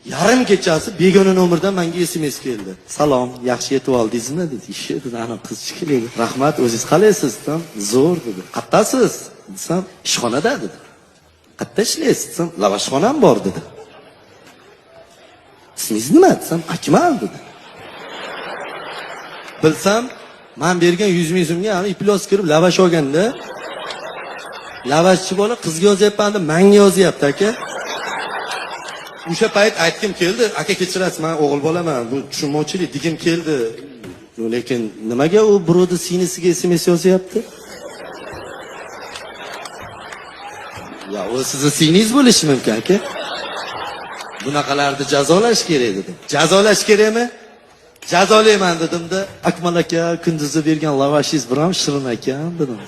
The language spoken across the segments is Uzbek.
yarim kechasi begona nomerdan menga SMS keldi. Salom, yaxshi yetib oldingizmi dedi. Ishi dedi, ana qiz chiqiladi. Rahmat, o'zingiz qalaysiz? Desam, zo'r dedi. Qattasiz? Desam, ishxonada dedi. Qatta ishlaysiz? Desam, lavashxonam bor dedi. Ismingiz nima? Desam, Akmal dedi. Bilsam, men bergan 100 ming so'mga ana iplos kirib lavash olganda, lavashchi bola qizga yozyapman deb menga yozyapti aka. O'sha payt aytkim keldi, aka kechirasiz, men o'g'il bolaman, bu tushunmovchilik degim keldi. Lekin nimaga u birovni singlisiga SMS yozyapti? Ya, o sizning singlingiz bo'lishi mumkin aka. Bunaqalarni jazolash kerak dedi. Jazolash kerakmi? Jazolayman dedim-da, Akmal aka, kunduzi bergan lavashingiz biram shirin ekan dedim.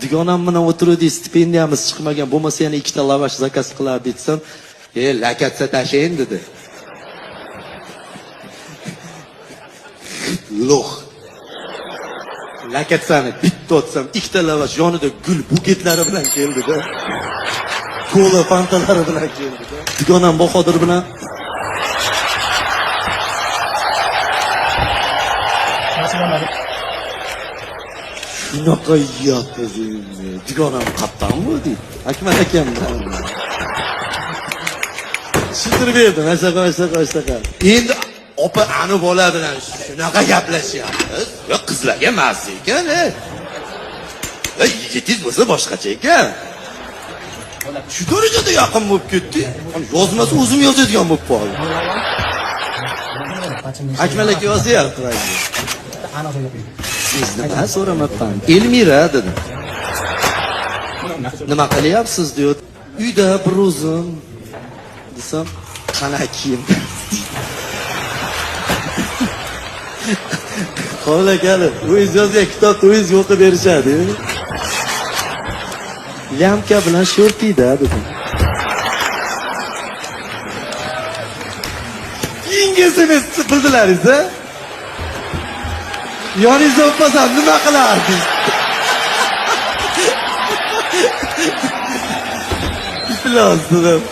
Dugonam bilan o'tirdik, stipendiyamiz chiqmagan, bo'lmasa yana ikkita lavash zakaz qilardi desam, lakatsa tashlayin dedi. Lo'q. Lakatsani bitta otsam, ikkita lavash yonida gul buketlari bilan keldi-da. Kola fantalari bilan keldi-da. Dugonam Bahodir bilan shunaqa yotdi. Dugonam qattanmi deydi. Akmal akamdan. Tushuntirib berdim, asaqa. Endi opa ani bola bilan shunaqa gaplashyapmiz. Yo, qizlarga mazza ekan, yigitingiz bo'lsa boshqacha ekan. Shu darajada yaqin bo'lib ketdi. Yozmasa o'zim yozadigan bo'lib qoldi. Akmal aka yozyapti. Siz nima so'ramabman? Elmira dedi. Nima qilyapsiz deydi. Uyda bir o'zim desam, qana kiyim. Qo'la kelib, o'zingiz yozgan kitobni o'zingiz o'qib berishadi. Lyamka bilan shortida dedim. Keyingisini bildilaringiz-a? Yoningizda o'tmasam nima qilardingiz? Iflos dedim.